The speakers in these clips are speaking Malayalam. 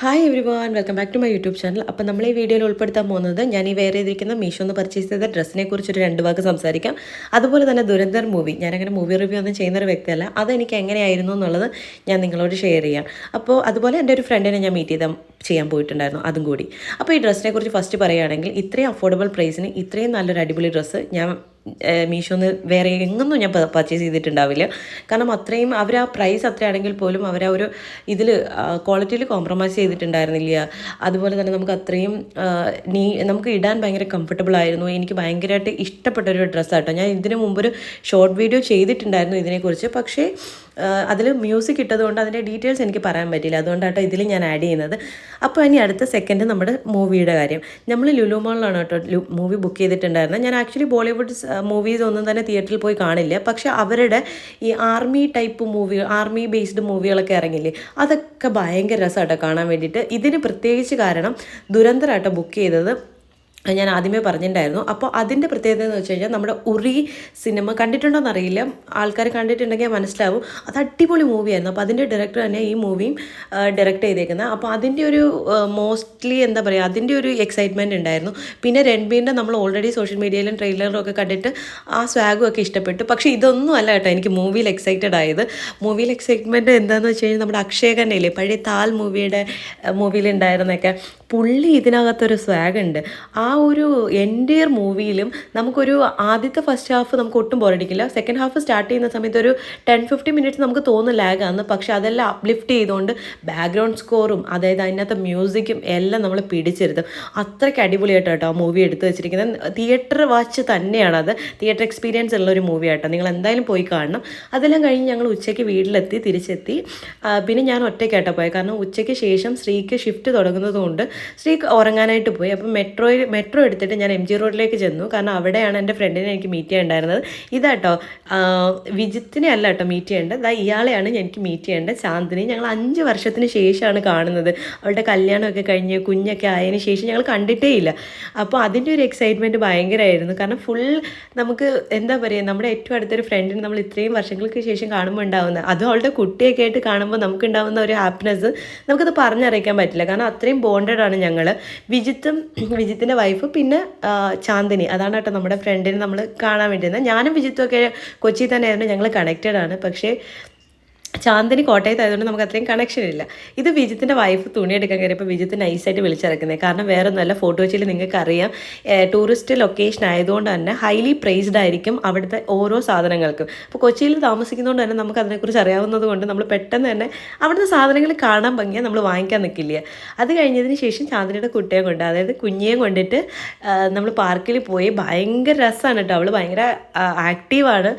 Hi everyone welcome back to my YouTube channel. അപ്പോൾ നമ്മൾ ഈ വീഡിയോയിൽ ഉൾപ്പെടുത്താൻ പോകുന്നത് ഞാൻ ഈ വെയർ ചെയ്തിരിക്കുന്ന മീഷോന്ന് പർച്ചേസ് ചെയ്ത ഡ്രസ്സിനെ കുറിച്ചൊരു 2 വാക്ക് സംസാരിക്കാം. അതുപോലെ തന്നെ ദുരന്തർ മൂവി, ഞാനങ്ങനെ മൂവി റിവ്യൂ ഒന്നും ചെയ്യുന്നൊരു വ്യക്തിയല്ല, അതെനിക്ക് എങ്ങനെയായിരുന്നു എന്നുള്ളത് ഞാൻ നിങ്ങളോട് ഷെയർ ചെയ്യാം. അപ്പോൾ അതുപോലെ എൻ്റെ ഒരു ഫ്രണ്ടിനെ ഞാൻ ചെയ്യാൻ പോയിട്ടുണ്ടായിരുന്നു, അതും കൂടി. അപ്പോൾ ഈ ഡ്രസ്സിനെ കുറിച്ച് ഫസ്റ്റ് പറയുകയാണെങ്കിൽ, ഇത്രയും അഫോർഡബിൾ പ്രൈസിന് ഇത്രയും നല്ലൊരു അടിപൊളി ഡ്രസ്സ് ഞാൻ മീഷോന്ന് വേറെ എങ്ങൊന്നും ഞാൻ പർച്ചേസ് ചെയ്തിട്ടുണ്ടാവില്ല. കാരണം അത്രയും അവർ ആ പ്രൈസ് അത്രയാണെങ്കിൽ പോലും അവർ ആ ഒരു ഇതിൽ ക്വാളിറ്റിയിൽ കോംപ്രമൈസ് ചെയ്തിട്ടുണ്ടായിരുന്നില്ല. അതുപോലെ തന്നെ നമുക്ക് അത്രയും നമുക്ക് ഇടാൻ ഭയങ്കര കംഫർട്ടബിൾ ആയിരുന്നു. എനിക്ക് ഭയങ്കരമായിട്ട് ഇഷ്ടപ്പെട്ടൊരു ഡ്രസ്സാട്ടോ. ഞാൻ ഇതിന് മുമ്പൊരു ഷോർട്ട് വീഡിയോ ചെയ്തിട്ടുണ്ടായിരുന്നു ഇതിനെക്കുറിച്ച്, പക്ഷേ അതിൽ മ്യൂസിക് ഇട്ടതുകൊണ്ട് അതിൻ്റെ ഡീറ്റെയിൽസ് എനിക്ക് പറയാൻ പറ്റില്ല. അതുകൊണ്ടാട്ടോ ഇതിൽ ഞാൻ ആഡ് ചെയ്യുന്നത്. അപ്പോൾ ഇനി അടുത്ത സെക്കൻഡ് നമ്മുടെ മൂവിയുടെ കാര്യം. നമ്മൾ ലുലു മാളിലാണ് കേട്ടോ മൂവി ബുക്ക് ചെയ്തിട്ടുണ്ടായിരുന്നത്. ഞാൻ ആക്ച്വലി ബോളിവുഡ് മൂവീസ് ഒന്നും തന്നെ തിയേറ്ററിൽ പോയി കാണില്ല, പക്ഷെ അവരുടെ ഈ ആർമി ടൈപ്പ് ആർമി ബേസ്ഡ് മൂവികളൊക്കെ ഇറങ്ങില്ലേ, അതൊക്കെ ഭയങ്കര രസമാട്ടോ കാണാൻ വേണ്ടിയിട്ട്. ഇതിന് പ്രത്യേകിച്ച് കാരണം ദുരന്തരാട്ടോ ബുക്ക് ചെയ്തത് ഞാൻ ആദ്യമേ പറഞ്ഞിട്ടുണ്ടായിരുന്നു. അപ്പോൾ അതിൻ്റെ പ്രത്യേകത എന്ന് വെച്ച് കഴിഞ്ഞാൽ, നമ്മുടെ ഉറി സിനിമ കണ്ടിട്ടുണ്ടോയെന്ന് അറിയില്ല, ആൾക്കാർ കണ്ടിട്ടുണ്ടെങ്കിൽ മനസ്സിലാവും, അത് അടിപൊളി മൂവിയായിരുന്നു. അപ്പോൾ അതിൻ്റെ ഡയറക്ടർ തന്നെ ഈ മൂവിയും ഡയറക്റ്റ് ചെയ്തേക്കുന്നത്. അപ്പോൾ അതിൻ്റെ ഒരു മോസ്റ്റ്ലി എന്താ പറയുക, അതിൻ്റെ ഒരു എക്സൈറ്റ്മെൻറ്റ് ഉണ്ടായിരുന്നു. പിന്നെ രൺബീറിൻ്റെ നമ്മൾ ഓൾറെഡി സോഷ്യൽ മീഡിയയിലും ട്രെയിലറിലും ഒക്കെ കണ്ടിട്ട് ആ സ്വാഗും ഒക്കെ ഇഷ്ടപ്പെട്ടു. പക്ഷേ ഇതൊന്നും അല്ല കേട്ടോ എനിക്ക് മൂവിയിൽ എക്സൈറ്റഡ് ആയത്. മൂവിയിൽ എക്സൈറ്റ്മെൻറ്റ് എന്താണെന്ന് വെച്ച് കഴിഞ്ഞാൽ, നമ്മുടെ അക്ഷയഖന്ന ഇല്ലേ, പഴയ താൽ മൂവിയിലുണ്ടായിരുന്നൊക്കെ, പുള്ളി ഇതിനകത്തൊരു സ്വാഗ് ഉണ്ട്. ആ ഒരു എൻറ്റയർ മൂവിയിലും നമുക്കൊരു ആദ്യത്തെ ഫസ്റ്റ് ഹാഫ് നമുക്ക് ഒട്ടും ബോറടിക്കില്ല. സെക്കൻഡ് ഹാഫ് സ്റ്റാർട്ട് ചെയ്യുന്ന സമയത്ത് ഒരു 10-15 മിനിറ്റ്സ് നമുക്ക് തോന്നും ലാഗാന്ന്. പക്ഷെ അതെല്ലാം അപ്ലിഫ്റ്റ് ചെയ്തുകൊണ്ട് ബാക്ക്ഗ്രൗണ്ട് സ്കോറും അതായത് അതിനകത്ത് മ്യൂസിക്കും എല്ലാം നമ്മൾ പിടിച്ചെടുത്തും. അത്രയ്ക്ക് അടിപൊളിയായിട്ട് കേട്ടോ ആ മൂവി എടുത്തു വെച്ചിരിക്കുന്നത്. തിയേറ്റർ വാച്ച് തന്നെയാണത്, തിയേറ്റർ എക്സ്പീരിയൻസ് ഉള്ളൊരു മൂവി ആട്ടോ. നിങ്ങൾ എന്തായാലും പോയി കാണണം. അതെല്ലാം കഴിഞ്ഞ് ഞങ്ങൾ ഉച്ചയ്ക്ക് തിരിച്ചെത്തി. പിന്നെ ഞാൻ ഒറ്റയ്ക്കാട്ടോ പോയത്, കാരണം ഉച്ചയ്ക്ക് ശേഷം ശ്രീക്ക് ഷിഫ്റ്റ് തുടങ്ങുന്നത് കൊണ്ട് ശ്രീ ഉറങ്ങാനായിട്ട് പോയി. അപ്പം മെട്രോ എടുത്തിട്ട് ഞാൻ MG റോഡിലേക്ക് ചെന്നു, കാരണം അവിടെയാണ് എൻ്റെ ഫ്രണ്ടിനെ എനിക്ക് മീറ്റ് ചെയ്യേണ്ടായിരുന്നത്. ഇതാട്ടോ വിജിത്തിനെ അല്ല കേട്ടോ മീറ്റ് ചെയ്യേണ്ടത്, ഇയാളെയാണ് എനിക്ക് മീറ്റ് ചെയ്യേണ്ടത്, ചാന്ദിനി. ഞങ്ങൾ 5 വർഷത്തിന് ശേഷമാണ് കാണുന്നത്. അവളുടെ കല്യാണമൊക്കെ കഴിഞ്ഞ് കുഞ്ഞൊക്കെ ആയതിനു ശേഷം ഞങ്ങൾ കണ്ടിട്ടേ ഇല്ല. അപ്പോൾ അതിൻ്റെ ഒരു എക്സൈറ്റ്മെൻറ്റ് ഭയങ്കരമായിരുന്നു. കാരണം ഫുൾ നമുക്ക് എന്താ പറയുക, നമ്മുടെ ഏറ്റവും അടുത്തൊരു ഫ്രണ്ടിന് നമ്മൾ ഇത്രയും വർഷങ്ങൾക്ക് ശേഷം കാണുമ്പോൾ ഉണ്ടാകുന്ന, അതും അവളുടെ കുട്ടിയൊക്കെ ആയിട്ട് കാണുമ്പോൾ നമുക്കുണ്ടാകുന്ന ഒരു ഹാപ്പിനെസ് നമുക്കത് പറഞ്ഞറിയിക്കാൻ പറ്റില്ല. കാരണം അത്രയും ബോണ്ടഡാണ് ഞങ്ങൾ. വിജിത്തിൻ്റെ വൈഫ്, പിന്നെ ചാന്ദിനി, അതാണ് കേട്ടോ നമ്മുടെ ഫ്രണ്ടിനെ നമ്മൾ കാണാൻ വേണ്ടിയിരുന്നത്. ഞാനും വിജിത്തുമൊക്കെ കൊച്ചി തന്നെയായിരുന്നു, ഞങ്ങൾ കണക്റ്റഡ് ആണ്. പക്ഷേ ചാന്ദിനി കോട്ടയത്തായതുകൊണ്ട് നമുക്ക് അത്രയും കണക്ഷൻ ഇല്ല. ഇത് വിജിത്തിൻ്റെ വൈഫ് തുണി എടുക്കാൻ കയറിയപ്പോൾ വിജിത്ത് നൈസായിട്ട് വിളിച്ചിറക്കുന്നത്. കാരണം വേറെ ഒന്നുമല്ല, ഫോട്ടോ വെച്ചിൽ നിങ്ങൾക്ക് അറിയാം, ടൂറിസ്റ്റ് ലൊക്കേഷൻ ആയതുകൊണ്ട് തന്നെ ഹൈലി പ്രൈസ്ഡ് ആയിരിക്കും അവിടുത്തെ ഓരോ സാധനങ്ങൾക്കും. അപ്പോൾ കൊച്ചിയിൽ താമസിക്കുന്നതുകൊണ്ട് തന്നെ നമുക്ക് അതിനെക്കുറിച്ച് അറിയാവുന്നത് കൊണ്ട് നമ്മൾ പെട്ടെന്ന് തന്നെ അവിടുത്തെ സാധനങ്ങൾ കാണാൻ ഭംഗിയാൽ നമ്മൾ വാങ്ങിക്കാൻ നിൽക്കില്ല. അത് കഴിഞ്ഞതിന് ശേഷം ചാന്ദിനിയുടെ കുട്ടിയെ കൊണ്ട്, അതായത് കുഞ്ഞിയെ കൊണ്ടിട്ട് നമ്മൾ പാർക്കിൽ പോയി. ഭയങ്കര രസമാണ് കേട്ടോ, അവൾ ഭയങ്കര ആക്റ്റീവാണ്.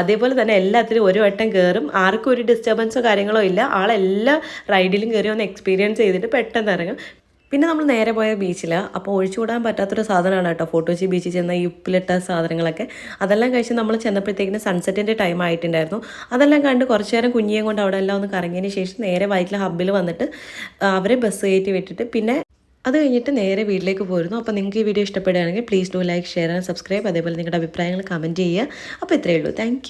അതേപോലെ തന്നെ എല്ലാത്തിലും ഒരു വട്ടം കയറും, ആർക്കും ഒരു ഡിസ്റ്റർബൻസോ കാര്യങ്ങളോ ഇല്ല. ആളെല്ലാ റൈഡിലും കയറി ഒന്ന് എക്സ്പീരിയൻസ് ചെയ്തിട്ട് പെട്ടെന്ന് ഇറങ്ങും. പിന്നെ നമ്മൾ നേരെ പോയ ബീച്ചിലാണ്. അപ്പോൾ ഒഴിച്ചുകൂടാൻ പറ്റാത്തൊരു സാധനമാണ് കേട്ടോ ഫോട്ടോച്ചി ബീച്ചിൽ ചെന്ന ഈ ഉപ്പിലിട്ട സാധനങ്ങളൊക്കെ. അതെല്ലാം കഴിച്ച് നമ്മൾ ചെന്നപ്പോഴത്തേക്കിന് സൺസെറ്റിൻ്റെ ടൈം ആയിട്ടുണ്ടായിരുന്നു. അതെല്ലാം കണ്ട് കുറച്ച് നേരം കുഞ്ഞിയും കൊണ്ട് അവിടെ എല്ലാം ഒന്ന് കറങ്ങിയതിന് ശേഷം നേരെ വൈറ്റില ഹബ്ബിൽ വന്നിട്ട് അവരെ ബസ് കയറ്റി വിട്ടിട്ട് പിന്നെ അത് കഴിഞ്ഞിട്ട് നേരെ വീട്ടിലേക്ക് പോയിരുന്നു. അപ്പോൾ നിങ്ങൾക്ക് ഈ വീഡിയോ ഇഷ്ടപ്പെടുകയാണെങ്കിൽ please do like, share and subscribe. അതേപോലെ നിങ്ങളുടെ അഭിപ്രായങ്ങൾ കമൻറ്റ് ചെയ്യുക. അപ്പോൾ ഇത്രയേ ഉള്ളൂ. താങ്ക്